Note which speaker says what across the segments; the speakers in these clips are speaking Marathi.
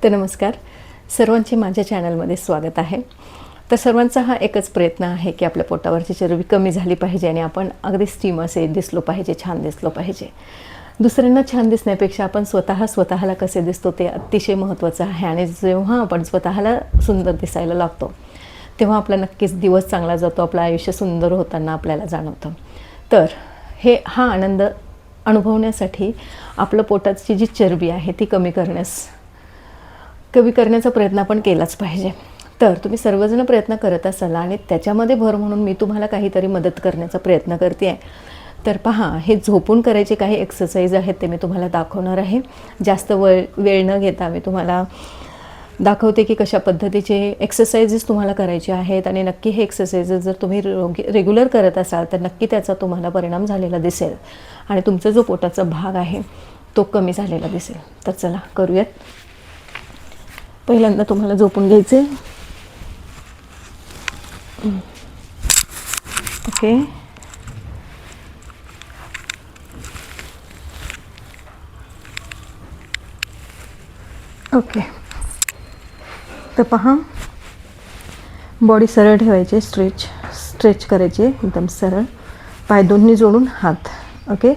Speaker 1: तर नमस्कार सर्वांचे माझ्या चॅनलमध्ये स्वागत आहे. तर सर्वांचा हा एकच प्रयत्न आहे की आपल्या पोटावरची चरबी कमी झाली पाहिजे आणि आपण अगदी स्टीम असे दिसलो पाहिजे, छान दिसलो पाहिजे. दुसऱ्यांना छान दिसण्यापेक्षा आपण स्वतःला कसे दिसतो ते अतिशय महत्त्वाचं आहे. आणि जेव्हा आपण स्वतःला सुंदर दिसायला लागतो तेव्हा आपला नक्कीच दिवस चांगला जातो, आपलं आयुष्य सुंदर होताना आपल्याला जाणवतं. तर हा आनंद अनुभवण्यासाठी आपलं पोटाची जी चरबी आहे ती कमी करण्याचा प्रयत्न आपण केलाच पाहिजे. तर तुम्ही सर्वजण प्रयत्न करत असाल आणि त्याच्यामध्ये भर म्हणून मी तुम्हाला काहीतरी मदत करण्याचा प्रयत्न करते आहे. तर पहा, हे झोपून करायचे काही एक्सरसाइज आहेत ते मी तुम्हाला दाखवणार आहे. जास्त वेळ न घेता मी तुम्हाला दाखवते की कशा पद्धतीचे एक्सरसाइजेस तुम्हाला करायचे आहेत. आणि नक्की हे एक्सरसाइजेस जर तुम्ही रेग्युलर करत असाल तर नक्की त्याचा तुम्हाला परिणाम झालेला दिसेल आणि तुमचा जो पोटाचा भाग आहे तो कमी झालेला दिसेल. तर चला करूयात. पहिल्यांदा तुम्हाला झोपून घ्यायचे. Okay, okay. तर पहा, बॉडी सरळ ठेवायचे, स्ट्रेच करायचे एकदम सरळ, पाय दोन्ही जोडून हात. ओके.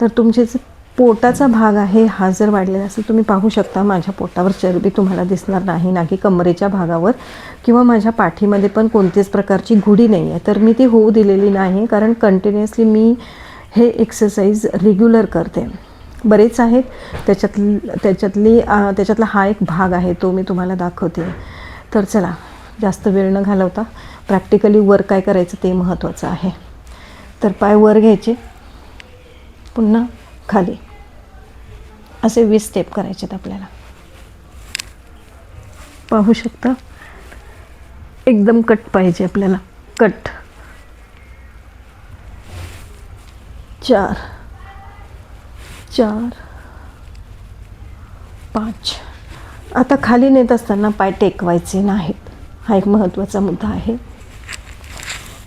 Speaker 1: तर तुमचे जे पोटाचा भाग आहे हा जर वाढलेला असेल, तुम्ही पाहू शकता माझ्या पोटावर चरबी तुम्हाला दिसणार नाही, ना की कमरेच्या भागावर किंवा माझ्या पाठीमध्ये पण कोणत्याच प्रकारची गुढी नाही आहे. तर मी ती होऊ दिलेली नाही, कारण कंटिन्युअसली मी हे एक्सरसाइज रेग्युलर करते. बरेच आहेत, त्याच्यातला हा एक भाग आहे तो मी तुम्हाला दाखवते. तर चला, जास्त वेळ न घालवता प्रॅक्टिकली वर काय करायचं ते महत्त्वाचं आहे. तर पाय वर घ्यायचे, पुन्हा खाली, असे 20 स्टेप करायचे आहेत आपल्याला. पाहू शकता, एकदम कट पाहिजे आपल्याला, कट. 4 4 5. आता खाली नेत असताना पाय टेकवायचे नाहीत, हा एक महत्त्वाचा मुद्दा आहे.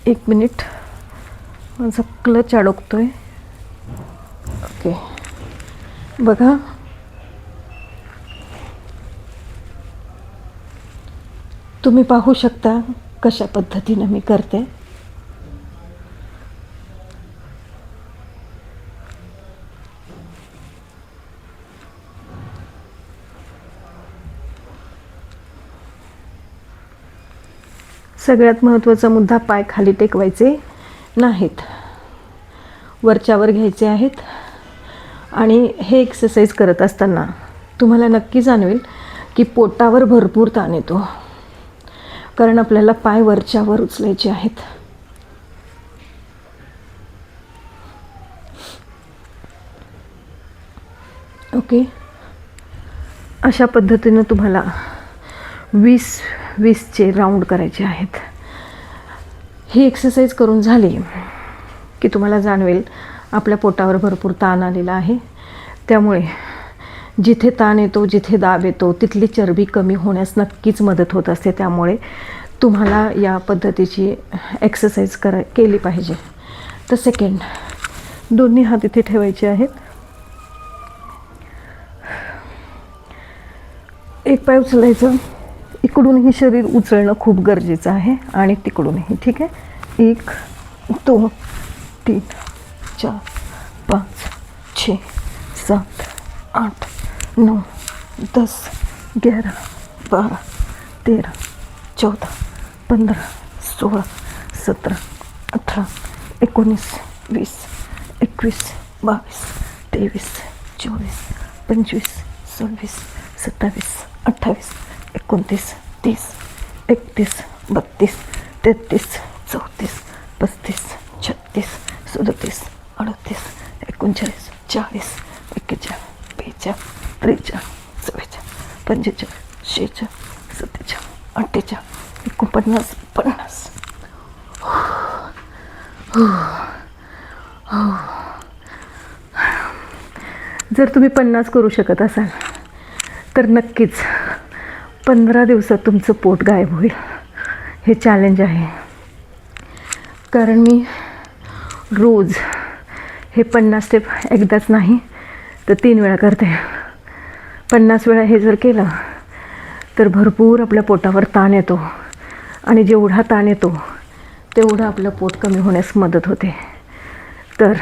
Speaker 1: 1 मिनिट, माझा क्लच अडकतोय. ओके, बघा, तुम्ही पाहू शकता कशा पद्धतीनं मी करते. सगळ्यात महत्त्वाचा मुद्दा, पाय खाली टेकवायचे नाहीत, वरच्यावर घ्यायचे आहेत. आणि हे एक्सरसाइज करत असताना तुम्हाला नक्की जाणवेल की पोटावर भरपूर ताण येतो, कारण आपल्याला पाय वरच्यावर उचलायचे आहेत. ओके, अशा पद्धतीनं तुम्हाला 20चे राऊंड करायचे आहेत. ही एक्सरसाइज करून झाली की तुम्हाला जाणवेल आपल्या पोटावर भरपूर ताण आलेला आहे. त्यामुळे जिथे ताण येतो, जिथे दाब येतो, तिथली चरबी कमी होण्यास नक्कीच मदत होत असते. त्यामुळे तुम्हाला या पद्धतीची एक्सरसाइज केली पाहिजे. तर सेकंड, दोन्ही हात इथे ठेवायचे आहेत. एक पाय उचलायचं, इकडूनही शरीर उचलणं खूप गरजेचं आहे आणि तिकडूनही. ठीक आहे. 1 2 3 4 5 6 7 8 9 10 11 12 13 14 15 16 17 18 19 20 21 22 23 24 25 26 27 28 29 30 31 32 33 34 35 36 37 38 39 40 41 42 43 44 45 46 47 48 49 50. जर तुम्ही 50 करू शकत असाल तर नक्कीच 15 दिवसात तुमचं पोट गायब होईल. हे चॅलेंज आहे, कारण मी रोज हे 50 स्टेप एकदाच नाही तर 3 वेळा करते. 50 वेळा हे जर केलं तर भरपूर आपल्या पोटावर ताण येतो आणि जेवढा ताण येतो तेवढं आपलं पोट कमी होण्यास मदत होते. तर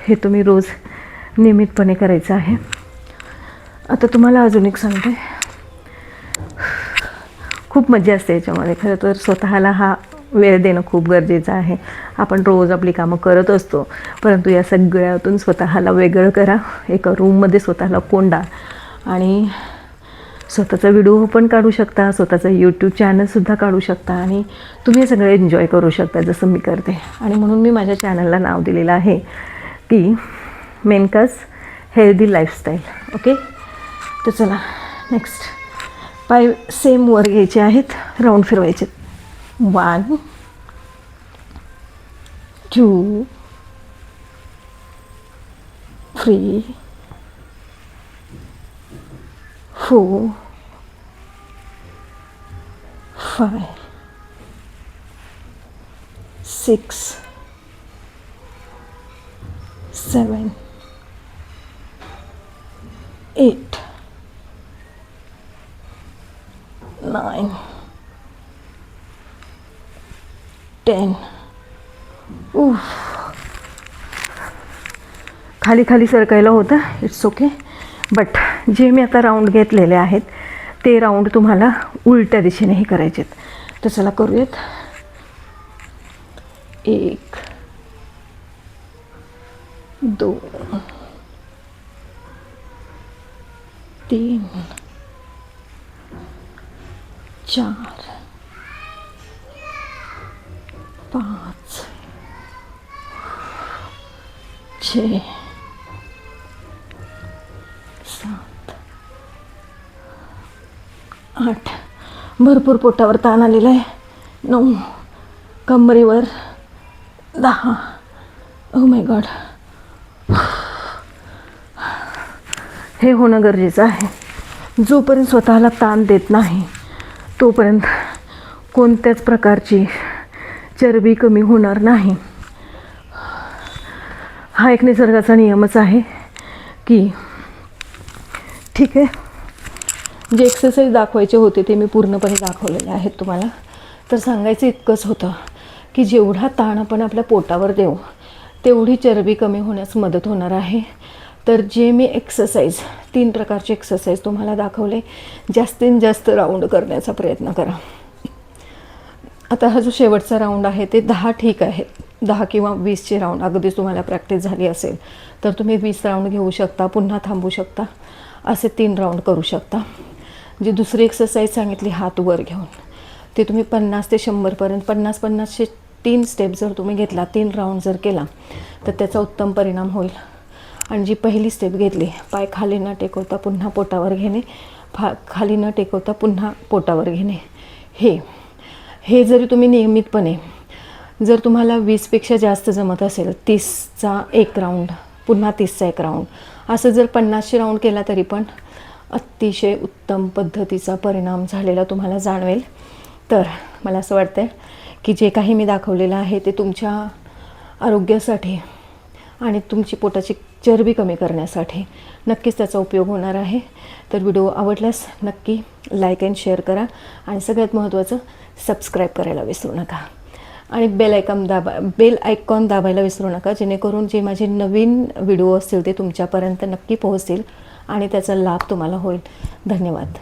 Speaker 1: हे तुम्ही रोज नियमितपणे करायचं आहे. आता तुम्हाला अजून एक सांगते, खूप मजा असते याच्यामध्ये. खरं तर स्वतःला हा वेळ देणं खूप गरजेचं आहे. आपण रोज आपली कामं करत असतो, परंतु या सगळ्यातून स्वतःला वेगळं करा. एका रूममध्ये स्वतःला कोंडा आणि स्वतःचा व्हिडिओ पण काढू शकता, स्वतःचा यूट्यूब चॅनलसुद्धा काढू शकता आणि तुम्ही हे सगळं एन्जॉय करू शकता जसं मी करते. आणि म्हणून मी माझ्या चॅनलला नाव दिलेलं आहे की मेनकाज हेल्दी लाईफस्टाईल. ओके, तर चला नेक्स्ट. पाय सेम वर घ्यायचे आहेत, राऊंड फिरवायचे. 1 2 3 4 5 6 7 8 9 10. खाली खाली सरकायला होतं, इट्स ओके. बट जे मी आता राऊंड घेतलेले आहेत ते राऊंड तुम्हाला उलट्या दिशेनेही करायचे आहेत. तर चला करूयात. 1 2 3 4 5 6 7 8. भरपूर पोटावर ताण आलेला आहे. 9 कमरेवर. 10. Oh my God. हे होणं गरजेचं आहे. जोपर्यंत स्वतःला ताण देत नाही तोपर्यंत कोणत्याच प्रकारची चरबी कमी होणार नाही. हा एक निसर्गाचा नियमच आहे की ठीक आहे. जे एक्सरसाइज दाखवायचे होते ते मी पूर्णपणे दाखवलेले आहेत तुम्हाला. तर सांगायचं इतकंच होतं की जेवढा ताण आपण आपल्या पोटावर देऊ तेवढी चरबी कमी होण्यास मदत होणार आहे. तर जे मी एक्सरसाइज 3 प्रकारचे एक्सरसाइज तुम्हाला दाखवले, जास्तीत जास्त राऊंड करण्याचा प्रयत्न करा. आता हा जो शेवटचा राऊंड आहे ते 10 ठीक आहेत. 10 किंवा 20चे राऊंड अगदी तुम्हाला प्रॅक्टिस झाली असेल तर तुम्ही 20 राऊंड घेऊ शकता, पुन्हा थांबू शकता, असे 3 राऊंड करू शकता. जी दुसरी एक्सरसाइज सांगितली हात वर घेऊन, ते तुम्ही 50 ते 100पर्यंत 50-50चे 3 स्टेप जर तुम्ही घेतला, 3 राऊंड जर केला तर त्याचा उत्तम परिणाम होईल. आणि जी पहिली स्टेप घेतली, पाय खाली न टेकवता पुन्हा पोटावर घेणे, खाली न टेकवता पुन्हा पोटावर घेणे, हे जरी तुम्ही नियमितपणे, जर तुम्हाला 20पेक्षा जास्त जमत असेल, 30चा 1 राऊंड पुन्हा 30चा 1 राऊंड, असं जर 50चे राऊंड केला तरी पण अतिशय उत्तम पद्धतीचा परिणाम झालेला तुम्हाला जाणवेल. तर मला असं वाटतं की जे काही मी दाखवलेलं आहे ते तुमच्या आरोग्यासाठी आणि तुमची पोटाची चरबी कमी करण्यासाठी नक्कीच त्याचा उपयोग होणार आहे. तर व्हिडिओ आवडल्यास नक्की लाईक अँड शेअर करा आणि सगळ्यात महत्त्वाचं सबस्क्राईब करायला विसरू नका आणि बेल आयकॉन दाबायला विसरू नका, जेणेकरून जे माझे नवीन व्हिडिओ असतील ते तुमच्यापर्यंत नक्की पोहोचतील आणि त्याचा लाभ तुम्हाला होईल. धन्यवाद.